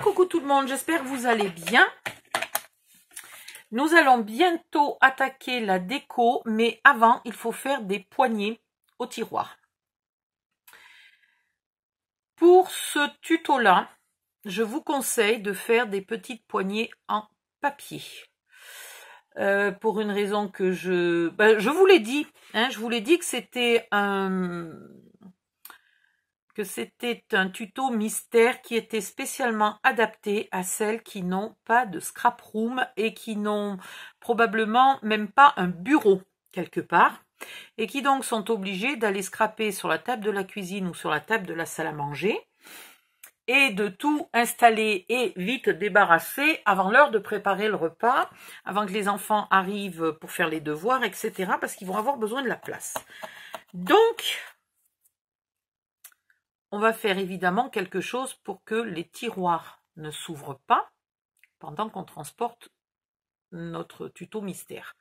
Coucou tout le monde, j'espère que vous allez bien. Nous allons bientôt attaquer la déco, mais avant, il faut faire des poignées au tiroir. Pour ce tuto-là, je vous conseille de faire des petites poignées en papier. Pour une raison que je vous l'ai dit, je vous l'ai dit que c'était un tuto mystère qui était spécialement adapté à celles qui n'ont pas de scrap room et qui n'ont probablement même pas un bureau quelque part et qui donc sont obligées d'aller scraper sur la table de la cuisine ou sur la table de la salle à manger et de tout installer et vite débarrasser avant l'heure de préparer le repas, avant que les enfants arrivent pour faire les devoirs, etc. parce qu'ils vont avoir besoin de la place. Donc, on va faire évidemment quelque chose pour que les tiroirs ne s'ouvrent pas pendant qu'on transporte notre tuto mystère.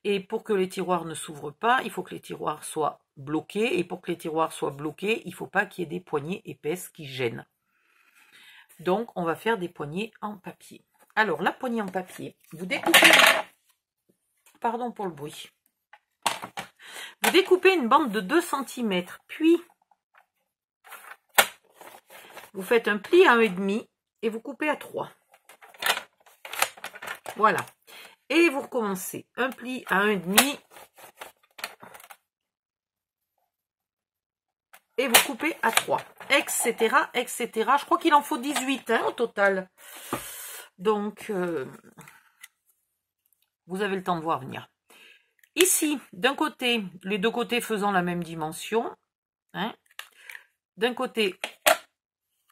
Et pour que les tiroirs ne s'ouvrent pas, il faut que les tiroirs soient bloqués. Et pour que les tiroirs soient bloqués, il ne faut pas qu'il y ait des poignées épaisses qui gênent. Donc, on va faire des poignées en papier. Alors, la poignée en papier, vous découpez... Pardon pour le bruit. Vous découpez une bande de 2 cm, puis... vous faites un pli à 1,5 et vous coupez à 3. Voilà. Et vous recommencez. Un pli à 1,5 et vous coupez à 3. Etc. etc. Je crois qu'il en faut 18 au total. Donc, vous avez le temps de voir venir. Ici, d'un côté, les deux côtés faisant la même dimension. D'un côté...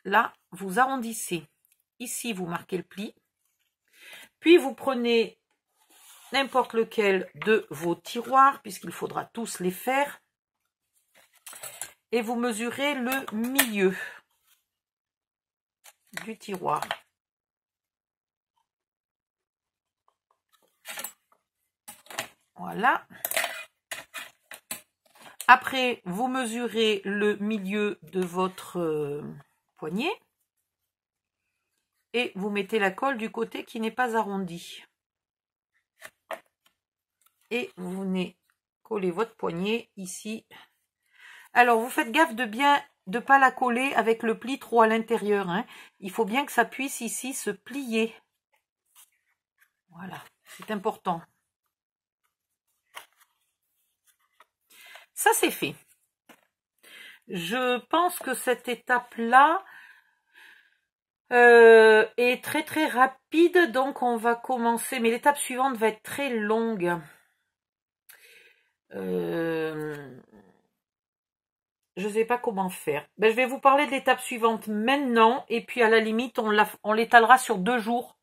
là, vous arrondissez. Ici, vous marquez le pli. Puis, vous prenez n'importe lequel de vos tiroirs, puisqu'il faudra tous les faire. Et vous mesurez le milieu du tiroir. Voilà. Après, vous mesurez le milieu de votre poignet. Et vous mettez la colle du côté qui n'est pas arrondi. Et vous venez coller votre poignet ici. Alors, vous faites gaffe de bien de ne pas la coller avec le pli trop à l'intérieur. Il faut bien que ça puisse ici se plier. Voilà, c'est important. Ça, c'est fait. Je pense que cette étape-là est très très rapide, donc on va commencer. Mais l'étape suivante va être très longue. Je ne sais pas comment faire. Je vais vous parler de l'étape suivante maintenant, et puis à la limite, on l'étalera sur 2 jours,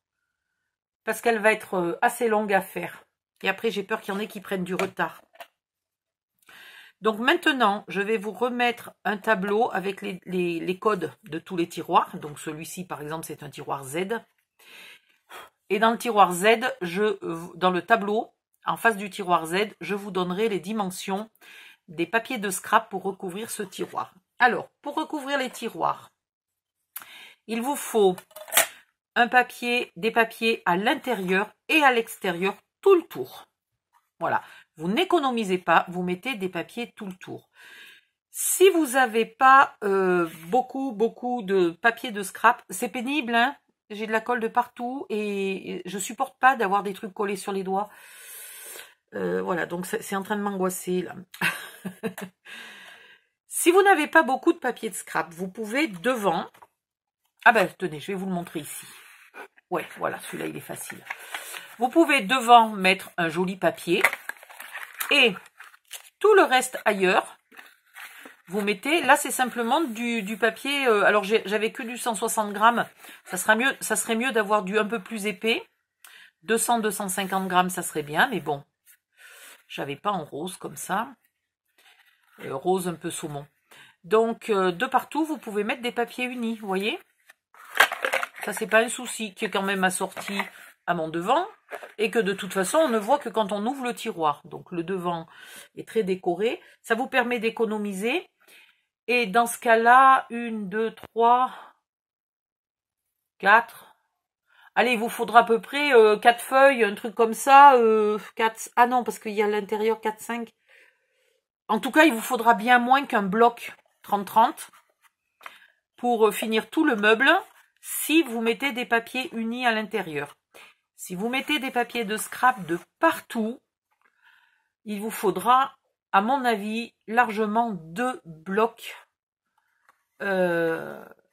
parce qu'elle va être assez longue à faire. Et après, j'ai peur qu'il y en ait qui prennent du retard. Donc maintenant, je vais vous remettre un tableau avec les codes de tous les tiroirs. Donc celui-ci, par exemple, c'est un tiroir Z. Et dans le tiroir Z, dans le tableau, en face du tiroir Z, je vous donnerai les dimensions des papiers de scrap pour recouvrir ce tiroir. Alors, pour recouvrir les tiroirs, il vous faut des papiers à l'intérieur et à l'extérieur tout le tour. Voilà, vous n'économisez pas, vous mettez des papiers tout le tour. Si vous n'avez pas beaucoup de papier de scrap, c'est pénible, j'ai de la colle de partout et je supporte pas d'avoir des trucs collés sur les doigts. Voilà, donc c'est en train de m'angoisser là. Si vous n'avez pas beaucoup de papier de scrap, vous pouvez devant... ah ben, tenez, je vais vous le montrer ici. Ouais, voilà, celui-là, il est facile. Vous pouvez devant mettre un joli papier et tout le reste ailleurs, vous mettez... là, c'est simplement du papier... alors, j'avais que du 160 grammes. Ça serait mieux d'avoir du un peu plus épais. 200-250 grammes, ça serait bien, mais bon. J'avais pas en rose comme ça. Rose un peu saumon. Donc, de partout, vous pouvez mettre des papiers unis, vous voyez? Ça, c'est pas un souci, qui est quand même assorti à mon devant, et que de toute façon, on ne voit que quand on ouvre le tiroir. Donc, le devant est très décoré. Ça vous permet d'économiser. Et dans ce cas-là, 1, 2, 3... 4. Allez, il vous faudra à peu près 4 feuilles, un truc comme ça. 4... Ah non, parce qu'il y a à l'intérieur 4, 5. En tout cas, il vous faudra bien moins qu'un bloc 30-30 pour finir tout le meuble si vous mettez des papiers unis à l'intérieur. Si vous mettez des papiers de scrap de partout, il vous faudra, à mon avis, largement 2 blocs.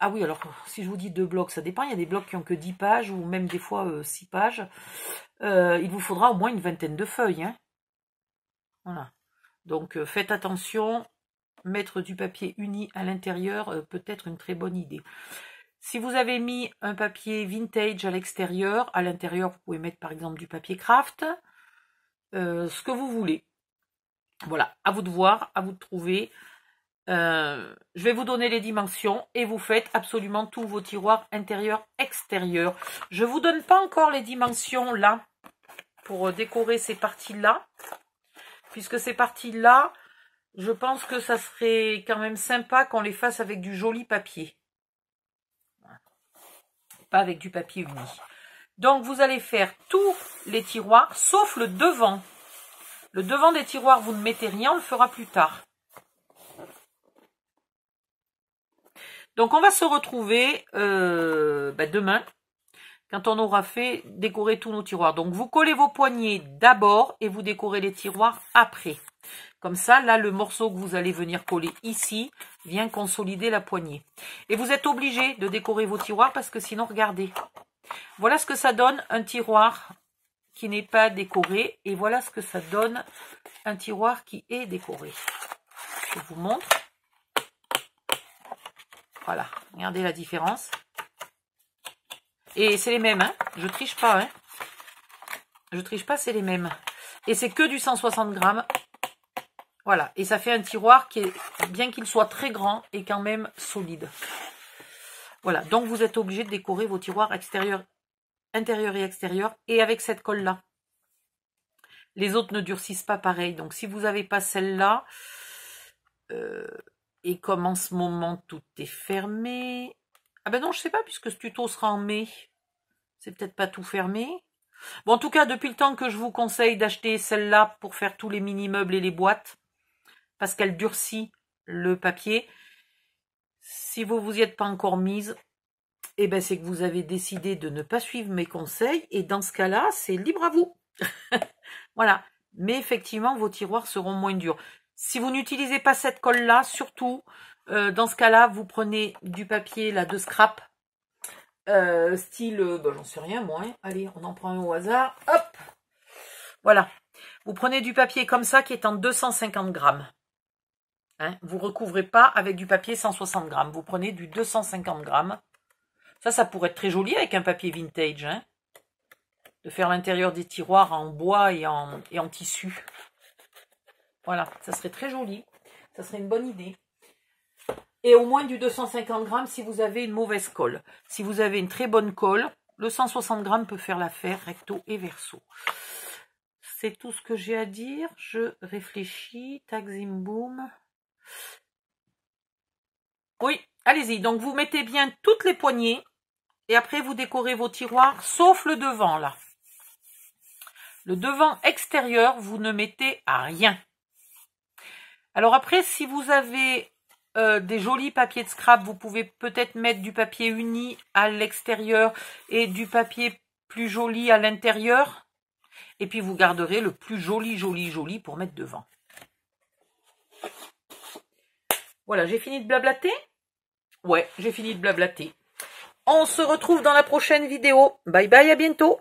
Ah oui, alors, si je vous dis 2 blocs, ça dépend. Il y a des blocs qui ont que 10 pages ou même des fois 6 pages. Il vous faudra au moins une vingtaine de feuilles. Hein. Voilà. Donc, faites attention. Mettre du papier uni à l'intérieur peut être une très bonne idée. Si vous avez mis un papier vintage à l'extérieur, à l'intérieur, vous pouvez mettre par exemple du papier craft. Ce que vous voulez. Voilà, à vous de voir, à vous de trouver. Je vais vous donner les dimensions et vous faites absolument tous vos tiroirs intérieurs, extérieurs. Je ne vous donne pas encore les dimensions là pour décorer ces parties-là. Puisque ces parties-là, je pense que ça serait quand même sympa qu'on les fasse avec du joli papier. Pas avec du papier uni. Donc vous allez faire tous les tiroirs sauf le devant. Le devant des tiroirs, vous ne mettez rien, on le fera plus tard. Donc on va se retrouver demain, quand on aura fait décorer tous nos tiroirs. Donc vous collez vos poignées d'abord et vous décorez les tiroirs après. Comme ça, là, le morceau que vous allez venir coller ici vient consolider la poignée. Et vous êtes obligé de décorer vos tiroirs parce que sinon, regardez. Voilà ce que ça donne un tiroir qui n'est pas décoré. Et voilà ce que ça donne un tiroir qui est décoré. Je vous montre. Voilà, regardez la différence. Et c'est les mêmes, hein. Je triche pas, hein. Je triche pas, c'est les mêmes. Et c'est que du 160 grammes. Voilà, et ça fait un tiroir qui est, bien qu'il soit très grand, est quand même solide. Voilà, donc vous êtes obligé de décorer vos tiroirs extérieurs, intérieurs et extérieurs, et avec cette colle-là. Les autres ne durcissent pas pareil, donc si vous n'avez pas celle-là, et comme en ce moment tout est fermé... Ah ben non, je sais pas, puisque ce tuto sera en mai, c'est peut-être pas tout fermé. Bon, en tout cas, depuis le temps que je vous conseille d'acheter celle-là pour faire tous les mini-meubles et les boîtes, parce qu'elle durcit le papier. Si vous vous y êtes pas encore mise, eh ben c'est que vous avez décidé de ne pas suivre mes conseils. Et dans ce cas-là, c'est libre à vous. Voilà. Mais effectivement, vos tiroirs seront moins durs. Si vous n'utilisez pas cette colle-là, surtout, dans ce cas-là, vous prenez du papier là de scrap. Style, j'en sais rien moi. Hein. Allez, on en prend un au hasard. Hop. Voilà. Vous prenez du papier comme ça qui est en 250 grammes. Hein, vous ne recouvrez pas avec du papier 160 grammes. Vous prenez du 250 grammes. Ça pourrait être très joli avec un papier vintage. Hein, de faire l'intérieur des tiroirs en bois et en tissu. Voilà, ça serait très joli. Ça serait une bonne idée. Et au moins du 250 grammes si vous avez une mauvaise colle. Si vous avez une très bonne colle, le 160 grammes peut faire l'affaire recto et verso. C'est tout ce que j'ai à dire. Je réfléchis. Tac, zim, boum. Oui, allez-y. Donc, vous mettez bien toutes les poignées. Et après, vous décorez vos tiroirs, sauf le devant, là. Le devant extérieur, vous ne mettez à rien. Alors après, si vous avez des jolis papiers de scrap, vous pouvez peut-être mettre du papier uni à l'extérieur et du papier plus joli à l'intérieur. Et puis, vous garderez le plus joli pour mettre devant. Voilà, j'ai fini de blablater. Ouais, j'ai fini de blablater. On se retrouve dans la prochaine vidéo. Bye bye, à bientôt.